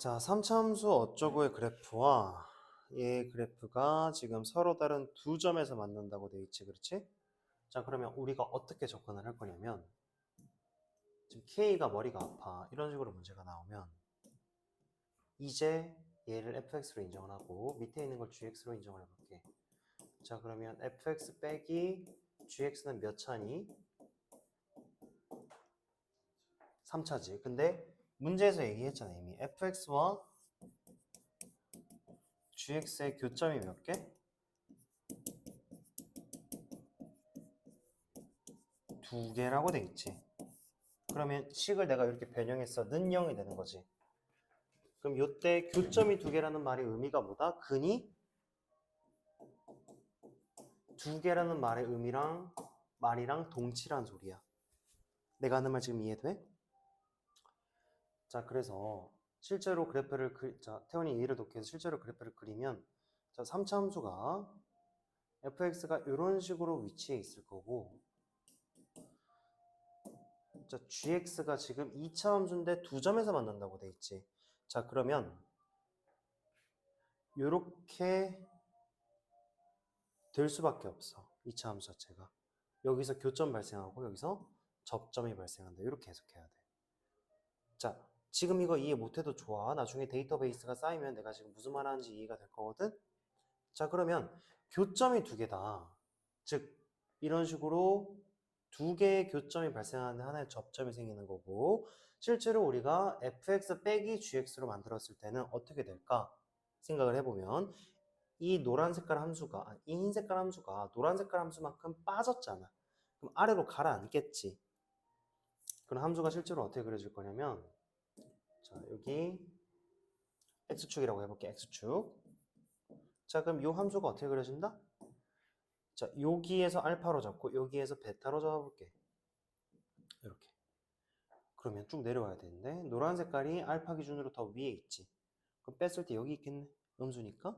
자, 3차 함수 어쩌고의 그래프와 얘의 그래프가 지금 서로 다른 두 점에서 만난다고 돼 있지, 그렇지? 자, 그러면 우리가 어떻게 접근을 할 거냐면 지금 K가 머리가 아파 이런 식으로 문제가 나오면 이제 얘를 fx로 인정을 하고 밑에 있는 걸 gx로 인정을 해볼게. 자, 그러면 fx 빼기 gx는 몇 차니? 3차지. 근데 문제에서 얘기했잖아 이미. fx와 gx의 교점이 몇 개? 두 개라고 돼 있지. 그러면 식을 내가 이렇게 변형해서 는 0이 되는 거지. 그럼 요때 교점이 두 개라는 말의 의미가 뭐다? 근이 두 개라는 말의 의미랑 말이랑 동치란 소리야. 내가 하는 말 지금 이해돼? 자, 그래서 실제로 그래프를 자, 태원이 예를 돕기 위해서 실제로 그래프를 그리면 자, 3차 함수가 fx가 이런 식으로 위치해 있을 거고 자, gx가 지금 2차 함수인데 두 점에서 만난다고 돼 있지. 자, 그러면 요렇게 될 수밖에 없어. 2차 함수 자체가. 여기서 교점 발생하고 여기서 접점이 발생한다. 이렇게 해석해야 돼. 자, 지금 이거 이해 못해도 좋아. 나중에 데이터베이스가 쌓이면 내가 지금 무슨 말 하는지 이해가 될 거거든? 자, 그러면 교점이 두 개다. 즉, 이런 식으로 두 개의 교점이 발생하는 하나의 접점이 생기는 거고 실제로 우리가 fx 빼기 gx로 만들었을 때는 어떻게 될까? 생각을 해보면 이 노란 색깔 함수가 이 흰 색깔 함수가 노란 색깔 함수만큼 빠졌잖아. 그럼 아래로 가라앉겠지. 그럼 함수가 실제로 어떻게 그려질 거냐면 자, 여기 x축이라고 해볼게. x축. 자, 그럼 이 함수가 어떻게 그려진다? 자, 여기에서 알파로 잡고 여기에서 베타로 잡아볼게. 이렇게. 그러면 쭉 내려와야 되는데 노란 색깔이 알파 기준으로 더 위에 있지. 그럼 뺐을 때 여기 있겠네. 음수니까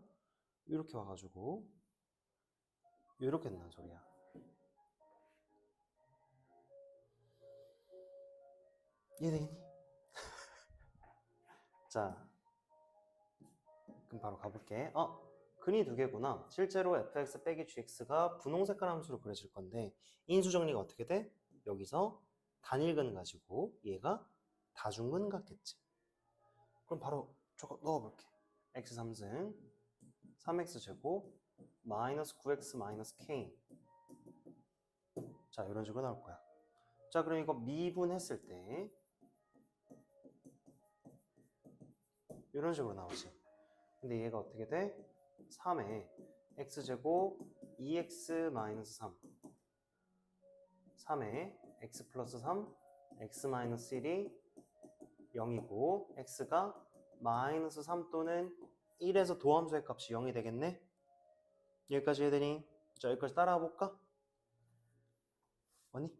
이렇게 와가지고 이렇게 된다는 소리야. 이해되니? 자, 그럼 바로 가볼게. 근이 두 개구나. 실제로 fx 빼기 gx가 분홍 색깔 함수로 그려질 건데 인수 정리가 어떻게 돼? 여기서 단일근 가지고 얘가 다중근 같겠지. 그럼 바로 저거 넣어볼게. x 3승 3x 제곱 마이너스 9x 마이너스 k. 자, 이런 식으로 나올 거야. 자, 그럼 이거 미분했을 때 이런 식으로 나오지. 근데 얘가 어떻게 돼? 3에 x제곱 2x 마이너스 3 3에 x 플러스 3 x 마이너스 1이 0이고 x가 마이너스 3 또는 1에서 도함수의 값이 0이 되겠네? 여기까지 해야 되니? 자, 여기까지 따라와 볼까? 뭐니?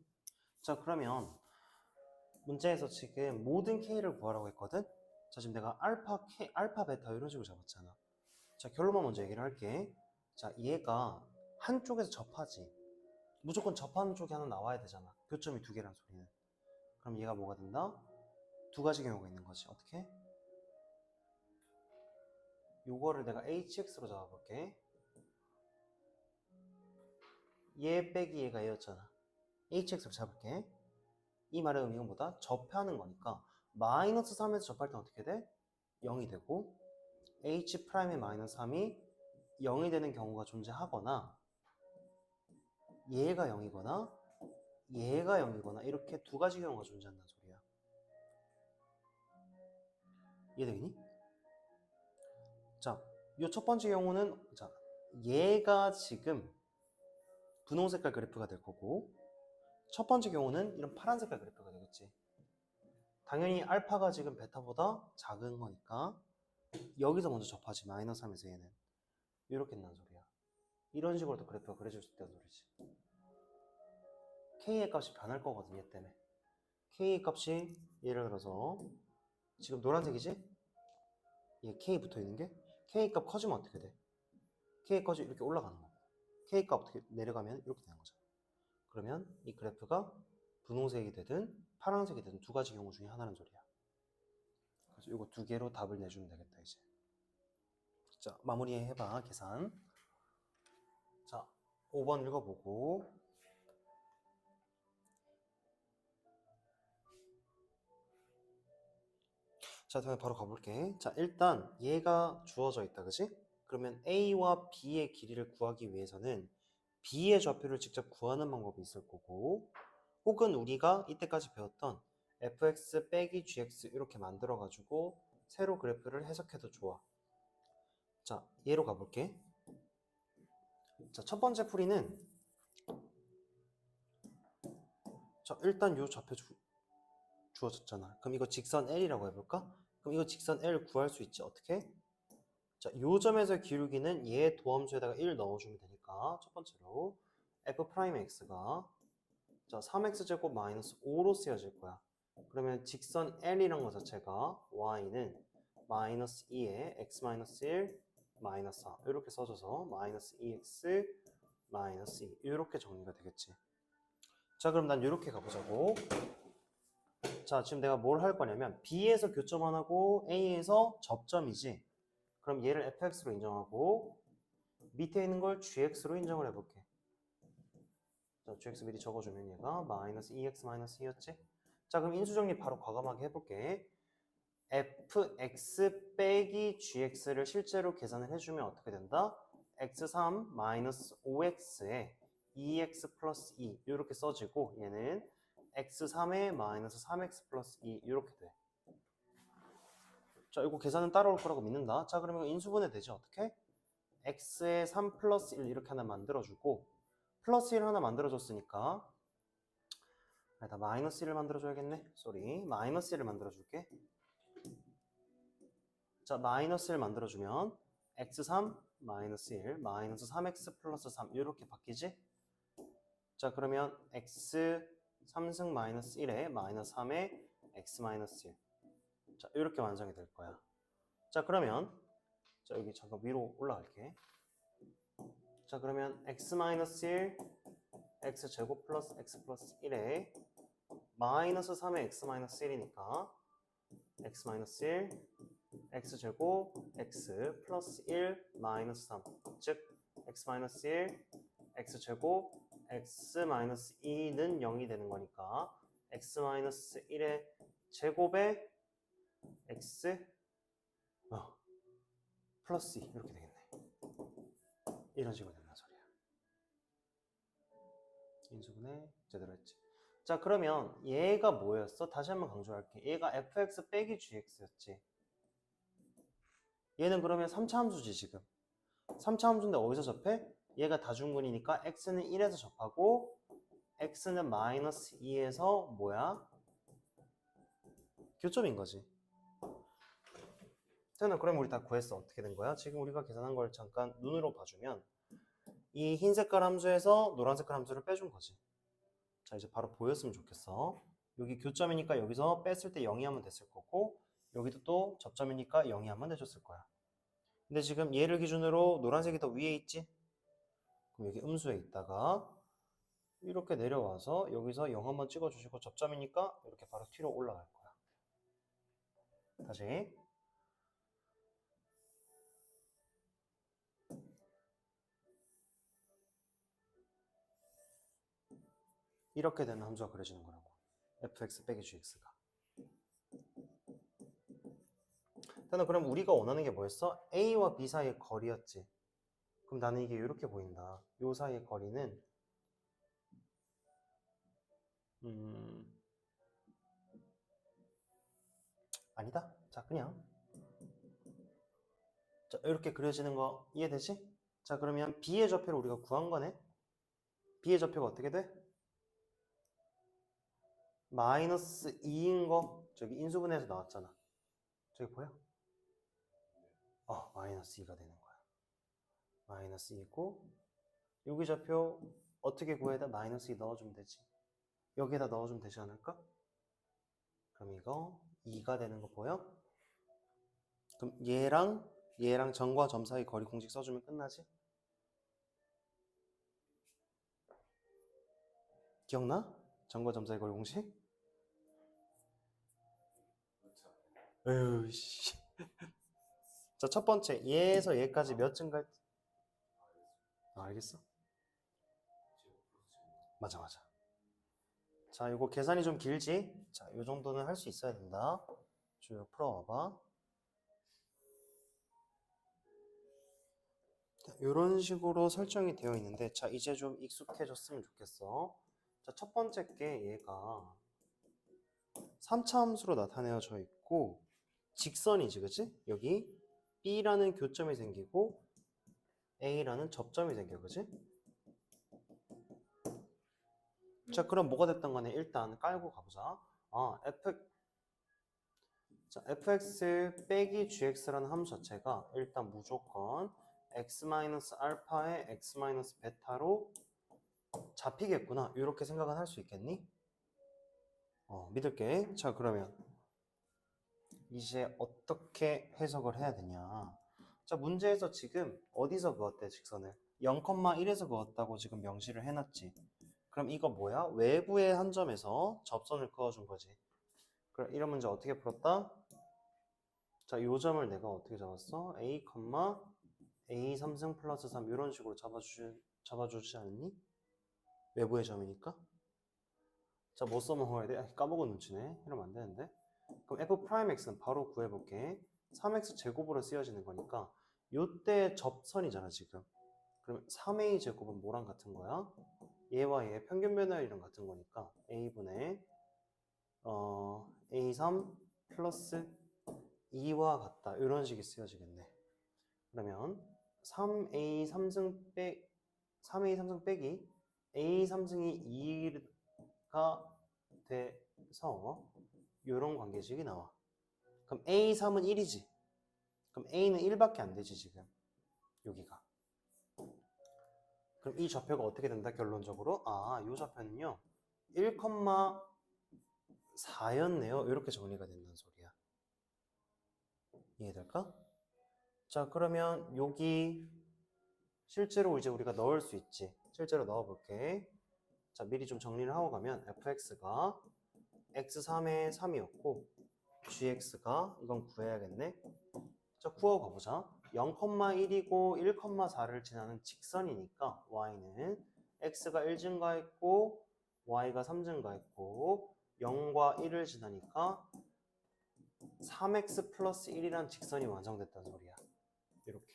자, 그러면 문제에서 지금 모든 k를 구하라고 했거든? 자, 지금 내가 알파, k, 알파, 베타 이런 식으로 잡았잖아. 자, 결론만 먼저 얘기를 할게. 자, 얘가 한쪽에서 접하지. 무조건 접하는 쪽이 하나 나와야 되잖아. 교점이 두 개란 소리는. 그럼 얘가 뭐가 된다? 두 가지 경우가 있는 거지. 어떻게? 요거를 내가 hx로 잡아볼게. 얘 빼기 얘가 얘였잖아. hx로 잡을게. 이 말의 의미는 뭐다? 접하는 거니까 마이너스 3에서 접할 때 어떻게 돼? 0이 되고 h'의 마이너스 3이 0이 되는 경우가 존재하거나 얘가 0이거나 얘가 0이거나 이렇게 두 가지 경우가 존재한다는 소리야. 이해되니? 자, 이 첫 번째 경우는 자, 얘가 지금 분홍 색깔 그래프가 될 거고 첫 번째 경우는 이런 파란 색깔 그래프가 되겠지. 당연히 알파가 지금 베타보다 작은 거니까 여기서 먼저 접하지. 마이너스 3에서 얘는 이렇게 된다는 소리야. 이런 식으로 또 그래프가 그려질 수 있다는 소리지. K의 값이 변할 거거든, 얘 때문에. K의 값이 예를 들어서 지금 노란색이지? 얘 K 붙어 있는 게 K 값 커지면 어떻게 돼? K 값이 이렇게 올라가는 거고 K 값 어떻게 내려가면 이렇게 되는 거죠. 그러면 이 그래프가 분홍색이 되든 파란색이 되든 두 가지 경우 중에 하나라는 소리야. 그래서 이거 두 개로 답을 내주면 되겠다 이제. 자, 마무리해봐 계산. 자, 5번 읽어보고. 자, 다음에 바로 가볼게. 자, 일단 얘가 주어져 있다, 그지? 그러면 A와 B의 길이를 구하기 위해서는 B의 좌표를 직접 구하는 방법이 있을 거고, 혹은 우리가 이때까지 배웠던 fx 빼기 gx 이렇게 만들어가지고 세로 그래프를 해석해도 좋아. 자, 얘로 가볼게. 자, 첫 번째 풀이는, 자, 일단 요 좌표 주어졌잖아. 그럼 이거 직선 L이라고 해볼까? 그럼 이거 직선 L 구할 수 있지. 어떻게? 자, 요 점에서 기울기는 얘 도함수에다가 1 넣어주면 되니까 첫 번째로 f'x가 자 3x제곱 마이너스 5로 쓰여질 거야. 그러면 직선 L이란 거 자체가 y는 마이너스 2에 x 마이너스 1 마이너스 4 이렇게 써줘서 마이너스 2x 마이너스 2 이렇게 정리가 되겠지. 자, 그럼 난 이렇게 가보자고. 자, 지금 내가 뭘 할 거냐면 B에서 교점하고 A에서 접점이지. 그럼 얘를 fx로 인정하고 밑에 있는 걸 gx로 인정을 해볼게. 자, gx 미리 적어주면 얘가 마이너스 2x 마이너스 2였지? 자, 그럼 인수정리 바로 과감하게 해볼게. fx 빼기 gx를 실제로 계산을 해주면 어떻게 된다? x3 마이너스 5x에 2x 플러스 2 이렇게 써지고 얘는 x3에 마이너스 3x 플러스 2 이렇게 돼. 자, 이거 계산은 따라올 거라고 믿는다. 자, 그러면 인수분해 되지 어떻게? x에 3 플러스 1 이렇게 하나 만들어주고 플러스 1 하나 만들어줬으니까 나 마이너스 1을 만들어줘야겠네. 쏘리. 마이너스 1을 만들어줄게. 자, 마이너스 1 만들어주면 x3 마이너스 1 마이너스 3x 플러스 3 이렇게 바뀌지? 자, 그러면 x 3승 마이너스 1에 마이너스 3에 x 마이너스 1 자, 이렇게 완성이 될 거야. 자, 그러면 자, 여기 잠깐 위로 올라갈게. 자, 그러면 x 마이너스 1 x 제곱 플러스 x 플러스 1에 마이너스 3에 x 마이너스 1이니까 x 마이너스 1 x 제곱 x 플러스 1 마이너스 3 즉 x 마이너스 1 x 제곱 x 마이너스 2는 0이 되는 거니까 x 마이너스 1의 제곱에 x 플러스 2 이렇게 되겠네. 이런 식으로 된단 소리야. 인수분해 제대로 했지. 자, 그러면 얘가 뭐였어? 다시 한번 강조할게. 얘가 fx 빼기 gx였지. 얘는 그러면 3차 함수지 지금. 3차 함수인데 어디서 접해? 얘가 다중근이니까 x는 1에서 접하고 x는 마이너스 2에서 뭐야? 교점인 거지. 태연아, 그럼 우리 다 구했어. 어떻게 된 거야? 지금 우리가 계산한 걸 잠깐 눈으로 봐주면 이 흰 색깔 함수에서 노란 색깔 함수를 빼준 거지. 자, 이제 바로 보였으면 좋겠어. 여기 교점이니까 여기서 뺐을 때 0이 하면 됐을 거고 여기도 또 접점이니까 0이 하면 돼줬을 거야. 근데 지금 얘를 기준으로 노란색이 더 위에 있지? 그럼 여기 음수에 있다가 이렇게 내려와서 여기서 0 한번 찍어주시고 접점이니까 이렇게 바로 뒤로 올라갈 거야. 다시 이렇게 되는 함수가 그려지는 거라고. fx 빼기 gx가. 일단은 그럼 우리가 원하는 게 뭐였어? A와 B 사이의 거리였지. 그럼 나는 이게 이렇게 보인다. 요 사이의 거리는 아니다. 자, 그냥 자, 이렇게 그려지는 거 이해되지? 자, 그러면 B의 좌표를 우리가 구한 거네. B의 좌표가 어떻게 돼? 마이너스 2인 거 저기 인수분해에서 나왔잖아. 저기 보여? 마이너스 2가 되는 거야. 마이너스 2고 여기 좌표 어떻게 구해야 마이너스 2 넣어주면 되지. 여기에다 넣어주면 되지 않을까? 그럼 이거 2가 되는 거 보여? 그럼 얘랑 점과 점 사이 거리 공식 써주면 끝나지? 기억나? 점과 점 사이 거리 공식? 에휴, 씨. 자, 첫 번째, 얘에서 얘까지 몇 증가할 때? 알겠어? 맞아, 맞아. 자, 이거 계산이 좀 길지? 자, 이 정도는 할 수 있어야 된다. 쭉 풀어와봐. 이런 식으로 설정이 되어 있는데, 자, 이제 좀 익숙해졌으면 좋겠어. 자, 첫 번째 게 얘가 3차 함수로 나타내어져 있고, 직선이지, 그치? 여기 B라는 교점이 생기고, A라는 접점이 생겨, 그치? 자, 그럼 뭐가 됐던 간에 일단 깔고 가보자. 자, fx 빼기 gx라는 함수 자체가 일단 무조건 x-알파에 x-베타로 잡히겠구나. 이렇게 생각은 할 수 있겠니? 믿을게. 자, 그러면 이제 어떻게 해석을 해야 되냐. 자, 문제에서 지금 어디서 그었대, 직선을? 0,1에서 그었다고 지금 명시를 해놨지. 그럼 이거 뭐야? 외부의 한 점에서 접선을 그어준 거지. 그럼 이런 문제 어떻게 풀었다? 자, 요 점을 내가 어떻게 잡았어? A, A 3승 플러스 3 이런 식으로 잡아주지 않니? 외부의 점이니까. 자, 뭐 써먹어야 돼? 까먹은 눈치네. 이러면 안 되는데. 그럼 f'x는 바로 구해볼게. 3x 제곱으로 쓰여지는 거니까 요때 접선이잖아, 지금. 그럼 3a 제곱은 뭐랑 같은 거야? 얘와 얘의 평균 변화율이랑 같은 거니까 a분의 a3 플러스 2와 같다. 이런 식이 쓰여지겠네. 그러면 3a 3승 빼기 a 3승이 2가 돼서 이런 관계식이 나와. 그럼 a3은 1이지. 그럼 a는 1밖에 안 되지, 지금. 여기가. 그럼 이 좌표가 어떻게 된다, 결론적으로? 이 좌표는요 1,4였네요. 이렇게 정리가 된다는 소리야. 이해될까? 자, 그러면 여기 실제로 이제 우리가 넣을 수 있지. 실제로 넣어볼게. 자, 미리 좀 정리를 하고 가면 fx가 x3에 3이었고 gx가 이건 구해야겠네. 자, 구하고 가보자. 0,1이고 1,4를 지나는 직선이니까 y는 x가 1 증가했고 y가 3 증가했고 0과 1을 지나니까 3x 플러스 1이란 직선이 완성됐다는 소리야. 이렇게.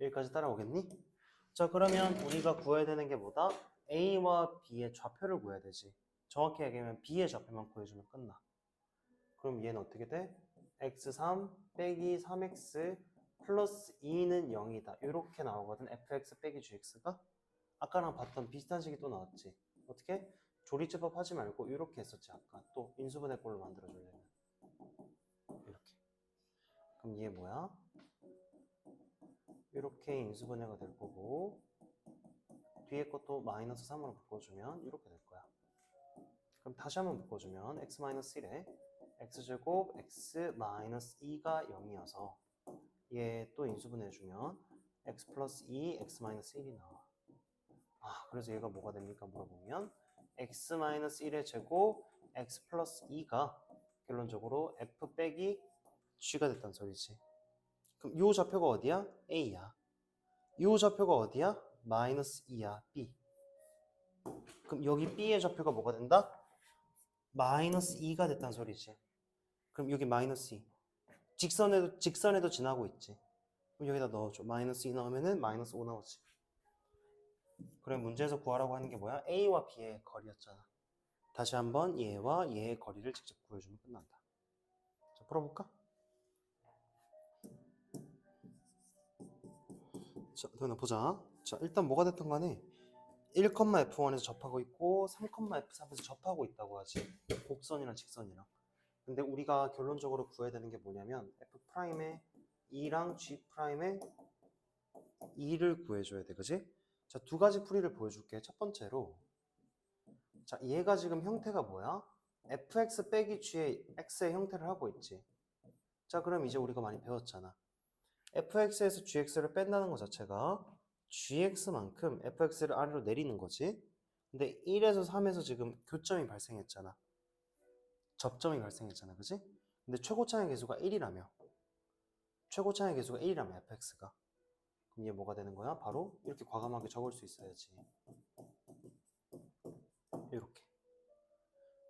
여기까지 따라오겠니? 자, 그러면 우리가 구해야 되는 게 뭐다? A와 B의 좌표를 구해야 되지. 정확히 얘기하면 B의 좌표만 구해주면 끝나. 그럼 얘는 어떻게 돼? x3 빼기 3x 플러스 2는 0이다. 이렇게 나오거든. fx 빼기 gx가. 아까랑 봤던 비슷한 식이 또 나왔지. 어떻게? 조리제법 하지 말고 이렇게 했었지. 아까 또 인수분해꼴로 만들어주려면. 이렇게. 그럼 얘 뭐야? 이렇게 인수분해가 될 거고 뒤에 것도 마이너스 3으로 바꿔주면 이렇게 될 거야. 그럼 다시 한번 바꿔주면 x-1에 x제곱 x-2가 0이어서 얘 또 인수분해해주면 x 플러스 2, x-1이 나와. 그래서 얘가 뭐가 됩니까? 물어보면 x-1의 제곱 x 플러스 2가 결론적으로 f 빼기 g가 됐다는 소리지. 그럼 이 좌표가 어디야? a야. 이 좌표가 어디야? 마이너스 2야. b. 그럼 여기 b의 좌표가 뭐가 된다? 마이너스 2가 됐다는 소리지. 그럼 여기 마이너스 2. 직선에도 지나고 있지. 그럼 여기다 넣어줘. 마이너스 2 넣으면은 마이너스 5 나오지. 그럼 문제에서 구하라고 하는 게 뭐야? A와 B의 거리였잖아. 다시 한번 얘와 얘의 거리를 직접 구해주면 끝난다. 자, 풀어볼까? 자, 그러면 보자. 자, 일단 뭐가 됐든 간에 1,f1에서 접하고 있고 3,f3에서 접하고 있다고 하지. 곡선이랑 직선이랑. 근데 우리가 결론적으로 구해야 되는 게 뭐냐면 f'의 2랑 g'의 2를 구해줘야 돼. 그지? 자, 두 가지 풀이를 보여줄게. 첫 번째로 자, 얘가 지금 형태가 뭐야? fx 빼기 g의 x의 형태를 하고 있지. 자, 그럼 이제 우리가 많이 배웠잖아. fx에서 gx를 뺀다는 것 자체가 gx만큼 fx를 아래로 내리는 거지. 근데 1에서 3에서 지금 교점이 발생했잖아. 접점이 발생했잖아. 그지? 근데 최고차의 계수가 1이라며. 최고차의 계수가 1이라며 fx가. 그럼 이게 뭐가 되는 거야? 바로 이렇게 과감하게 적을 수 있어야지. 이렇게.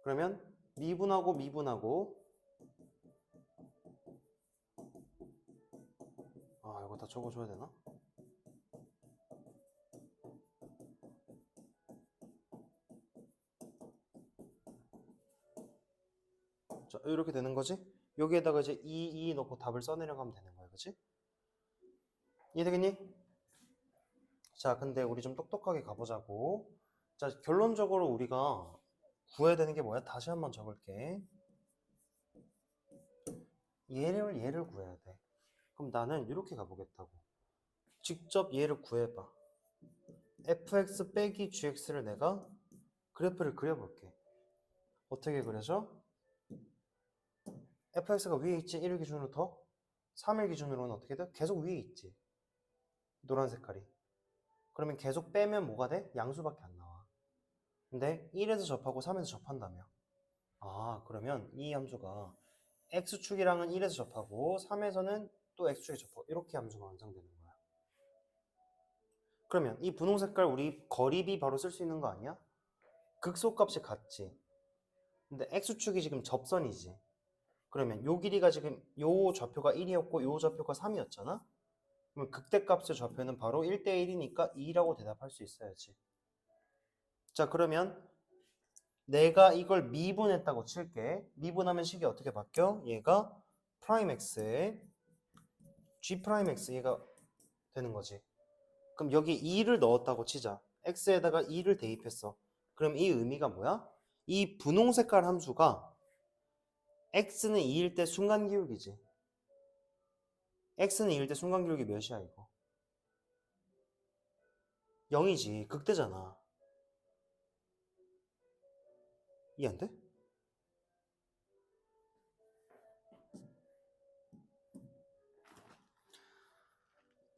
그러면 미분하고 아 이거 다 적어줘야 되나? 자 이렇게 되는 거지? 여기에다가 이제 2 넣고 답을 써내려가면 되는 거야, 그치? 이해되겠니? 자 근데 우리 좀 똑똑하게 가보자고. 자 결론적으로 우리가 구해야 되는 게 뭐야? 다시 한번 적을게. 얘를 구해야 돼. 그럼 나는 이렇게 가보겠다고. 직접 얘를 구해봐. fx 빼기 gx를 내가 그래프를 그려볼게. 어떻게 그려져? fx가 위에 있지? 1일 기준으로 더? 3일 기준으로는 어떻게 돼? 계속 위에 있지. 노란 색깔이. 그러면 계속 빼면 뭐가 돼? 양수밖에 안 나와. 근데 1에서 접하고 3에서 접한다며. 아 그러면 이 함수가 x축이랑은 1에서 접하고 3에서는 또 x축에 접하고 이렇게 함수가 완성되는 거야. 그러면 이 분홍 색깔 우리 거리비 바로 쓸 수 있는 거 아니야? 극소값이 같지. 근데 x축이 지금 접선이지. 그러면 요 길이가 지금 요 좌표가 1이었고 요 좌표가 3이었잖아? 그럼 극대값의 좌표는 바로 1대1이니까 2라고 대답할 수 있어야지. 자 그러면 내가 이걸 미분했다고 칠게. 미분하면 식이 어떻게 바뀌어? 얘가 프라임 x에 g 프라임 x 얘가 되는 거지. 그럼 여기 2를 넣었다고 치자. x에다가 2를 대입했어. 그럼 이 의미가 뭐야? 이 분홍 색깔 함수가 x는 2일 때 순간기울기지. x는 2일 때 순간기울기 몇이야 이거? 0이지. 극대잖아. 이해 안 돼?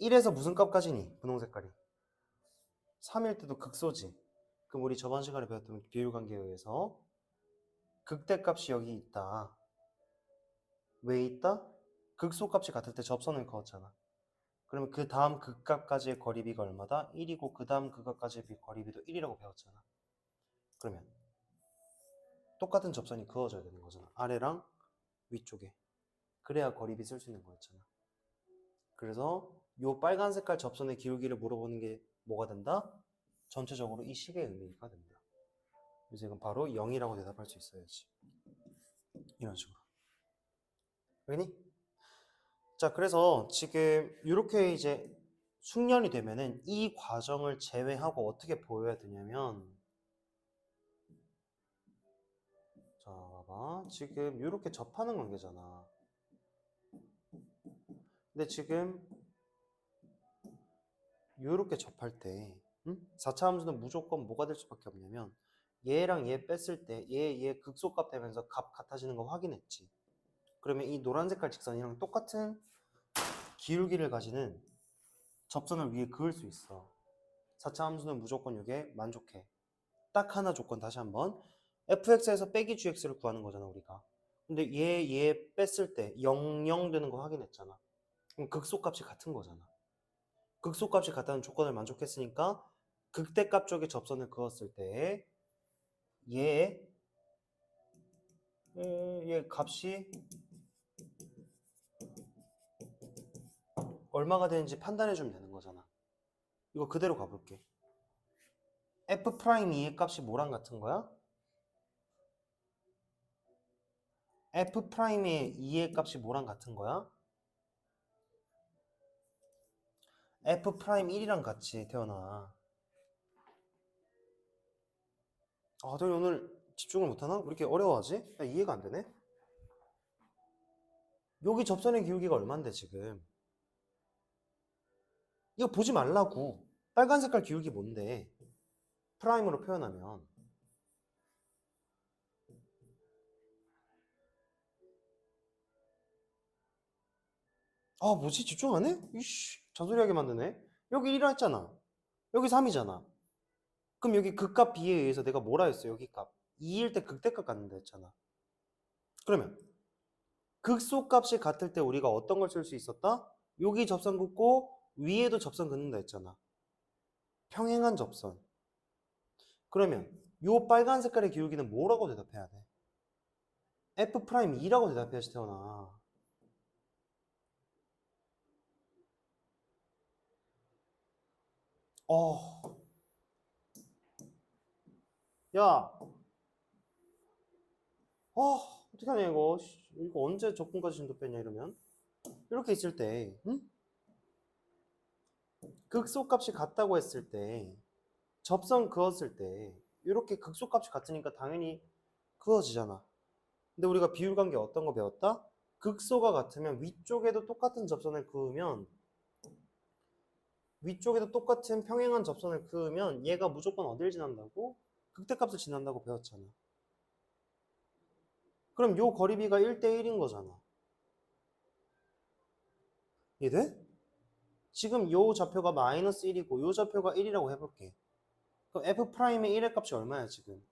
(1에서) 무슨 값까지니? 분홍 색깔이 3일 때도 극소지. 그럼 우리 저번 시간에 배웠던 비율관계에 의해서 극대값이 여기 있다. 왜 있다? 극소값이 같을 때 접선을 그었잖아. 그러면 그 다음 극값까지의 거리비가 얼마다? 1이고 그 다음 극값까지의 거리비도 1이라고 배웠잖아. 그러면 똑같은 접선이 그어져야 되는 거잖아. 아래랑 위쪽에. 그래야 거리비 쓸 수 있는 거였잖아. 그래서 요 빨간 색깔 접선의 기울기를 물어보는 게 뭐가 된다? 전체적으로 이 식의 의미가 된다. 그래서 이건 바로 0이라고 대답할 수 있어야지. 이런 식으로. 알겠니? 자, 그래서 지금 이렇게 이제 숙련이 되면은 이 과정을 제외하고 어떻게 보여야 되냐면, 자, 봐봐. 지금 이렇게 접하는 관계잖아. 근데 지금 이렇게 접할 때 4차 함수는 무조건 뭐가 될 수밖에 없냐면 얘랑 얘 뺐을 때 얘 극소값 되면서 값 같아지는 거 확인했지. 그러면 이 노란 색깔 직선이랑 똑같은 기울기를 가지는 접선을 위에 그을 수 있어. 4차 함수는 무조건 이게 만족해. 딱 하나 조건 다시 한번. fx에서 빼기 gx를 구하는 거잖아 우리가. 근데 얘 뺐을 때 0 되는 거 확인했잖아. 그럼 극소값이 같은 거잖아. 극소값이 같다는 조건을 만족했으니까 극대값 쪽에 접선을 그었을 때 얘 값이 얼마가 되는지 판단해 주면 되는 거잖아. 이거 그대로 가볼게. f'2의 값이 뭐랑 같은 거야? f'의 2의 값이 뭐랑 같은 거야? f'1이랑 같이 태어나. 아, 너 오늘 집중을 못하나? 왜 이렇게 어려워하지? 야, 이해가 안 되네? 여기 접선의 기울기가 얼만데 지금? 이거 보지 말라고. 빨간 색깔 기울기 뭔데? 프라임으로 표현하면. 아 뭐지? 집중 안 해? 이씨 잔소리하게 만드네. 여기 1을 했잖아. 여기 3이잖아. 그럼 여기 극값 B에 의해서 내가 뭐라 했어? 여기 값 2일 때 극대값 갖는다 했잖아. 그러면 극소값이 같을 때 우리가 어떤 걸 쓸 수 있었다? 여기 접선 긋고 위에도 접선 긋는다 했잖아. 평행한 접선. 그러면 요 빨간 색깔의 기울기는 뭐라고 대답해야 돼? F'E라고 대답해야지, 태어나. 야, 어떻게 하냐, 이거. 이거 언제 적분까지 진도 빼냐, 이러면. 이렇게 있을 때, 응? 극소값이 같다고 했을 때, 접선 그었을 때, 이렇게 극소값이 같으니까 당연히 그어지잖아. 근데 우리가 비율관계 어떤 거 배웠다? 극소가 같으면 위쪽에도 똑같은 접선을 그으면 위쪽에도 똑같은 평행한 접선을 그으면 얘가 무조건 어딜 지난다고? 극대값을 지난다고 배웠잖아. 그럼 요 거리비가 1대1인 거잖아. 이해돼? 지금 요 좌표가 마이너스 1이고 요 좌표가 1이라고 해볼게. 그럼 F'의 1의 값이 얼마야 지금?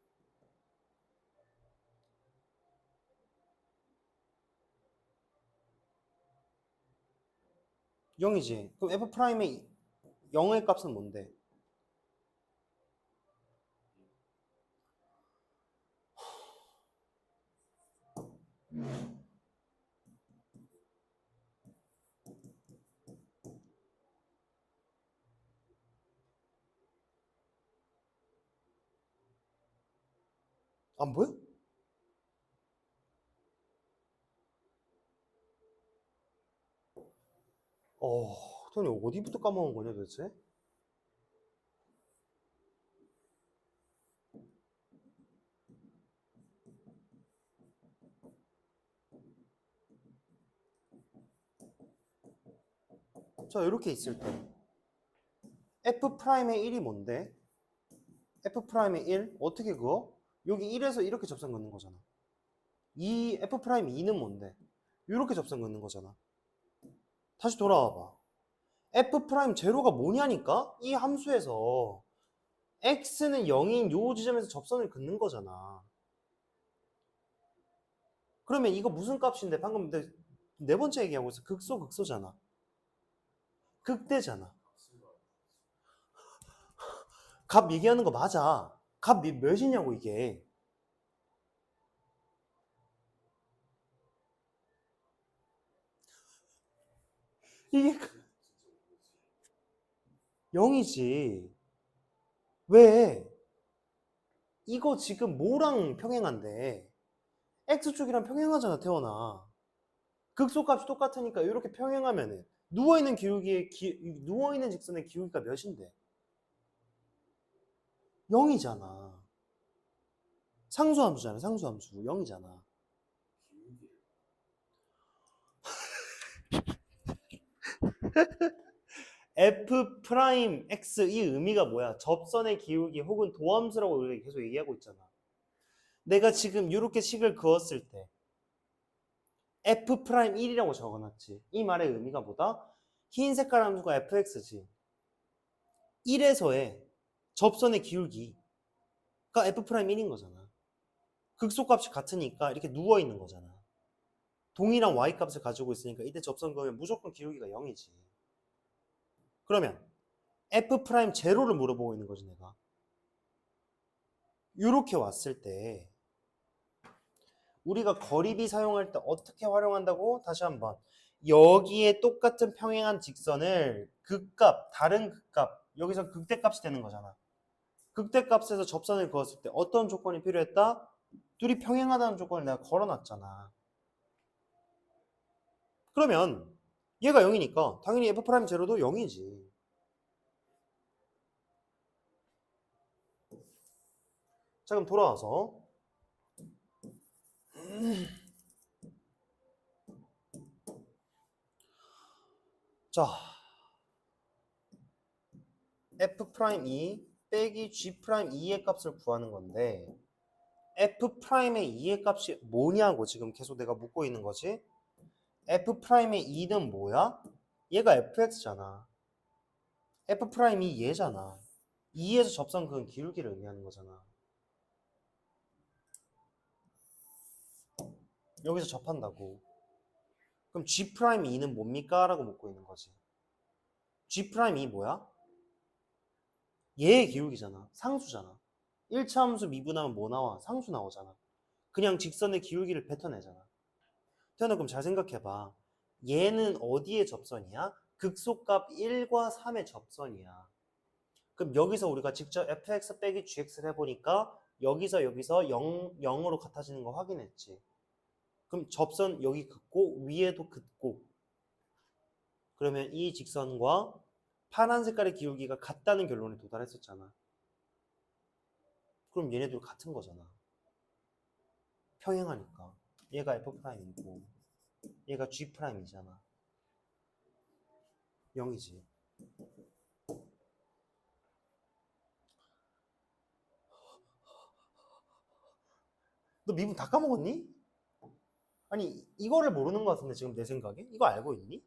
0이지. 그럼 F'의 0의 값은 뭔데? 안 보여? 토니 어디부터 까먹은 거냐 도대체? 자, 이렇게 있을 때 F'의 1이 뭔데? F'의 1 어떻게 그어? 여기 1에서 이렇게 접선 긋는 거잖아. 이 F'의 2는 뭔데? 이렇게 접선 긋는 거잖아. 다시 돌아와봐. F' 제로가 뭐냐니까? 이 함수에서 x는 0인 요 지점에서 접선을 긋는 거잖아. 그러면 이거 무슨 값인데? 방금 네 번째 얘기하고 있어. 극소잖아. 극대잖아. 값 얘기하는 거 맞아. 값 몇이냐고 이게. 이게 0이지. 왜? 이거 지금 뭐랑 평행한데? x축이랑 평행하잖아, 태어나. 극소값이 똑같으니까 이렇게 평행하면은 누워있는 누워있는 직선의 기울기가 몇인데? 0이잖아. 상수함수잖아, 상수함수. 0이잖아. F'X 이 의미가 뭐야? 접선의 기울기 혹은 도함수라고 우리가 계속 얘기하고 있잖아. 내가 지금 이렇게 식을 그었을 때 F'1이라고 적어놨지. 이 말의 의미가 뭐다? 흰 색깔 함수가 fx지. 1에서의 접선의 기울기가 F'1인 거잖아. 극소값이 같으니까 이렇게 누워있는 거잖아. 동일한 y값을 가지고 있으니까 이때 접선 그으면 무조건 기울기가 0이지. 그러면 F'0를 물어보고 있는 거지 내가. 이렇게 왔을 때 우리가 거리비 사용할 때 어떻게 활용한다고? 다시 한번 여기에 똑같은 평행한 직선을 극값, 다른 극값, 여기서 극대값이 되는 거잖아. 극대값에서 접선을 그었을 때 어떤 조건이 필요했다? 둘이 평행하다는 조건을 내가 걸어놨잖아. 그러면 얘가 0이니까 당연히 F'제로도 0이지. 자, 그럼 돌아와서 자, F'2 빼기 G'2의 값을 구하는 건데 F'의 2의 값이 뭐냐고 지금 계속 내가 묻고 있는 거지. F'의 2는 뭐야? 얘가 fx잖아. F'이 얘잖아. 2에서 접선 그은 기울기를 의미하는 거잖아. 여기서 접한다고. 그럼 G'2는 뭡니까? 라고 묻고 있는 거지. G'2 뭐야? 얘의 기울기잖아. 상수잖아. 1차 함수 미분하면 뭐 나와? 상수 나오잖아. 그냥 직선의 기울기를 뱉어내잖아. 태연아 그럼 잘 생각해봐. 얘는 어디의 접선이야? 극소값 1과 3의 접선이야. 그럼 여기서 우리가 직접 fx 빼기 gx를 해보니까 여기서 0으로 같아지는 거 확인했지. 그럼 접선 여기 긋고 위에도 긋고 그러면 이 직선과 파란 색깔의 기울기가 같다는 결론에 도달했었잖아. 그럼 얘네들 같은 거잖아. 평행하니까. 얘가 F'이고 얘가 G'이잖아. 0이지. 너 미분 다 까먹었니? 아니 이거를 모르는 것 같은데 지금 내 생각에? 이거 알고 있니?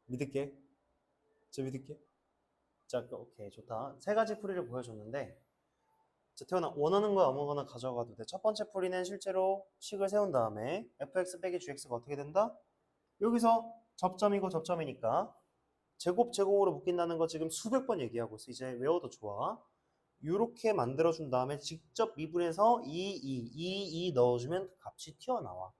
믿을게. 저 믿을게. 자, 오케이 좋다. 세 가지 풀이를 보여줬는데 자, 태어나 원하는 거 아무거나 가져가도 돼. 첫 번째 풀이는 실제로 식을 세운 다음에 fx 빼기 gx가 어떻게 된다? 여기서 접점이고 접점이니까 제곱으로 묶인다는 거 지금 수백 번 얘기하고 있어. 이제 외워도 좋아. 이렇게 만들어준 다음에 직접 미분해서 2 넣어주면 그 값이 튀어나와.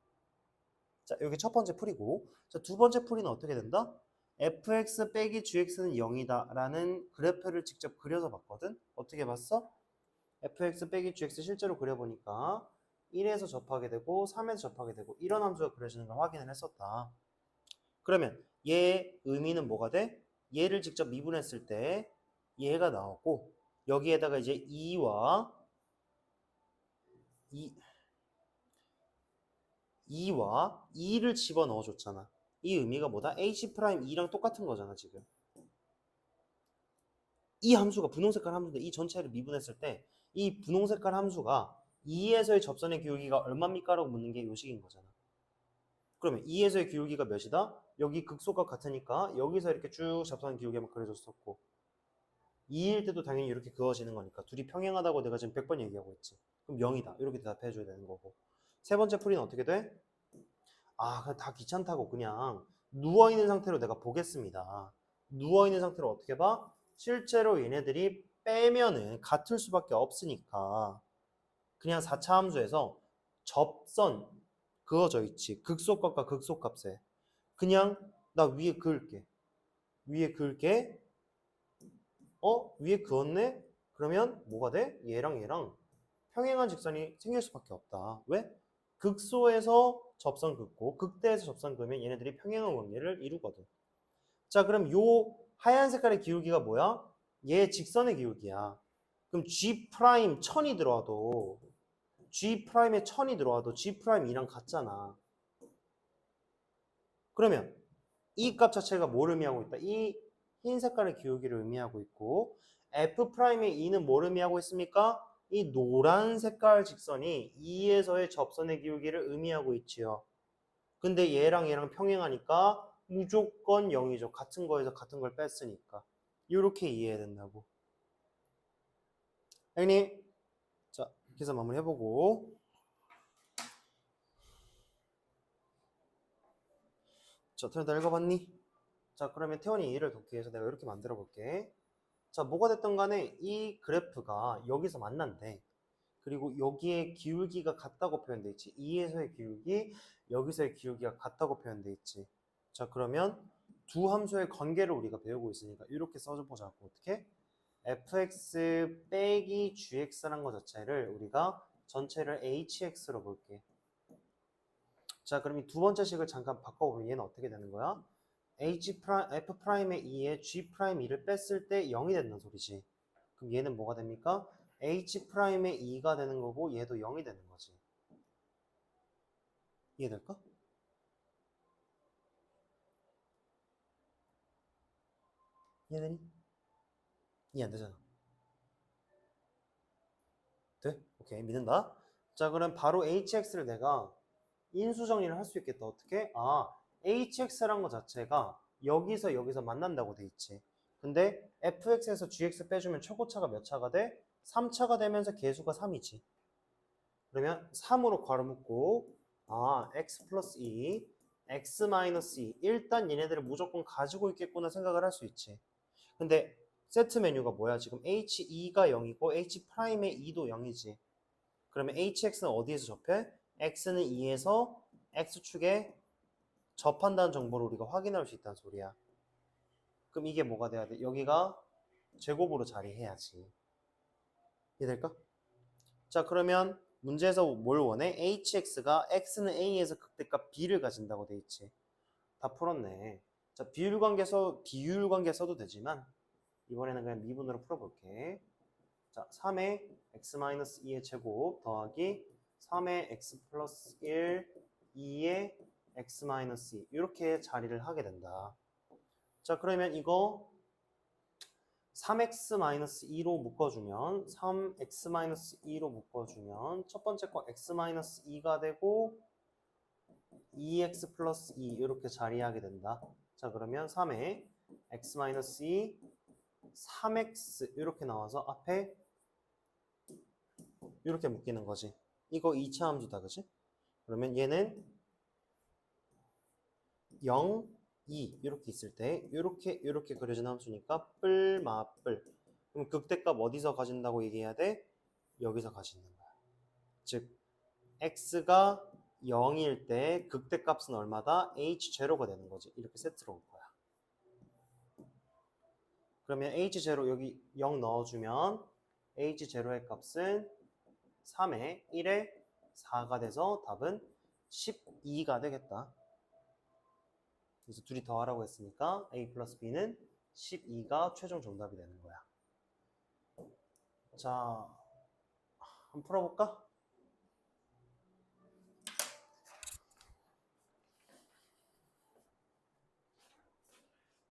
자, 여기 첫 번째 풀이고 자, 두 번째 풀이는 어떻게 된다? fx 빼기 gx는 0이다 라는 그래프를 직접 그려서 봤거든? 어떻게 봤어? fx 빼기 gx 실제로 그려보니까 1에서 접하게 되고 3에서 접하게 되고 이런 함수가 그려지는 걸 확인을 했었다. 그러면 얘의 의미는 뭐가 돼? 얘를 직접 미분했을 때 얘가 나오고 여기에다가 이제 2와 2를 집어넣어 줬잖아. 이 의미가 뭐다? H'2랑 똑같은 거잖아 지금. 이 함수가 분홍색깔 함수인데 이 전체를 미분했을 때 이 분홍색깔 함수가 2에서의 접선의 기울기가 얼마입니까? 라고 묻는 게 요식인 거잖아. 그러면 2에서의 기울기가 몇이다? 여기 극소값 같으니까 여기서 이렇게 쭉 접선 기울기 한번 그려줬었고 2일 때도 당연히 이렇게 그어지는 거니까 둘이 평행하다고 내가 지금 100번 얘기하고 있지. 그럼 0이다. 이렇게 대답해줘야 되는 거고. 세 번째 풀이는 어떻게 돼? 아, 그냥 다 귀찮다고 그냥 누워있는 상태로 내가 보겠습니다. 누워있는 상태로 어떻게 봐? 실제로 얘네들이 빼면은 같을 수밖에 없으니까 그냥 4차 함수에서 접선 그어져 있지. 극소값과 극소값에 그냥 나 위에 그을게. 위에 그을게. 위에 그었네? 그러면 뭐가 돼? 얘랑 얘랑 평행한 직선이 생길 수밖에 없다. 왜? 극소에서 접선 긋고 극대에서 접선 그으면 얘네들이 평행한 관계를 이루거든. 자, 그럼 요 하얀 색깔의 기울기가 뭐야? 얘 직선의 기울기야. 그럼 G' 1000이 들어와도 G'에 1000이 들어와도 G'2랑 같잖아. 그러면 이 값 자체가 뭘 의미하고 있다? 이 흰 색깔의 기울기를 의미하고 있고 F'의 2는 뭘 의미하고 있습니까? 이 노란 색깔 직선이 2에서의 접선의 기울기를 의미하고 있지요. 근데 얘랑 평행하니까 무조건 0이죠. 같은 거에서 같은 걸 뺐으니까. 이렇게 이해해야 된다고. 형님, 자, 계산 마무리 해보고. 자, 태연 다 읽어봤니? 자, 그러면 태연이 이해를 돕기 위해서 내가 이렇게 만들어 볼게. 자, 뭐가 됐든 간에 이 그래프가 여기서 만난대. 그리고 여기에 기울기가 같다고 표현돼 있지. 2에서의 기울기, 여기서의 기울기가 같다고 표현돼 있지. 자, 그러면 두 함수의 관계를 우리가 배우고 있으니까 이렇게 써보자고. 어떻게? fx 빼기 gx라는 것 자체를 우리가 전체를 hx로 볼게. 자, 그럼 이 두 번째 식을 잠깐 바꿔보면 얘는 어떻게 되는 거야? F'의 2에 G'2를 뺐을 때 0이 된다는 소리지. 그럼 얘는 뭐가 됩니까? H'의 2가 되는 거고 얘도 0이 되는 거지. 이해될까? 이해되니? 이해 안 되잖아. 돼? 오케이, 믿는다. 자, 그럼 바로 HX를 내가 인수 정리를 할 수 있겠다. 어떻게? 아, HX라는 것 자체가 여기서 만난다고 돼 있지. 근데 fx에서 gx 빼주면 최고차가 몇 차가 돼? 3차가 되면서 계수가 3이지. 그러면 3으로 괄호 묶고 x 플러스 2, x 마이너스 2. 일단 얘네들을 무조건 가지고 있겠구나 생각을 할 수 있지. 근데 세트 메뉴가 뭐야? 지금 h2가 0이고 h'의 2도 0이지. 그러면 hx는 어디에서 접해? x는 2에서 x축에 접한다는 정보를 우리가 확인할 수 있다는 소리야. 그럼 이게 뭐가 돼야 돼? 여기가 제곱으로 자리해야지. 이해될까? 자, 그러면 문제에서 뭘 원해? hx가 x는 a에서 극대값 b를 가진다고 돼 있지. 다 풀었네. 자, 비율 관계 써도 되지만 이번에는 그냥 미분으로 풀어볼게. 자, 3의 x-2의 제곱 더하기 3의 x 플러스 1, 2의 x-2 이렇게 자리를 하게 된다. 자, 그러면 이거 3x-2로 묶어주면 3x-2로 묶어주면 첫 번째 거 x-2가 되고 2x 플러스 2 이렇게 자리하게 된다. 자, 그러면 3에 x-2 3x 이렇게 나와서 앞에 이렇게 묶이는 거지. 이거 2차 함수다, 그치? 그러면 얘는 0, 2 이렇게 있을 때 이렇게 그려진 함수니까 뿔, 마뿔. 그럼 극대값 어디서 가진다고 얘기해야 돼? 여기서 가지는 거야. 즉 x가 0일 때 극대값은 얼마다? h0가 되는 거지. 이렇게 세트로 올 거야. 그러면 h0 여기 0 넣어주면 h0의 값은 3에 1에 4가 돼서 답은 12가 되겠다. 그래서 둘이 더하라고 했으니까 a 플러스 b는 12가 최종 정답이 되는 거야. 자, 한번 풀어볼까?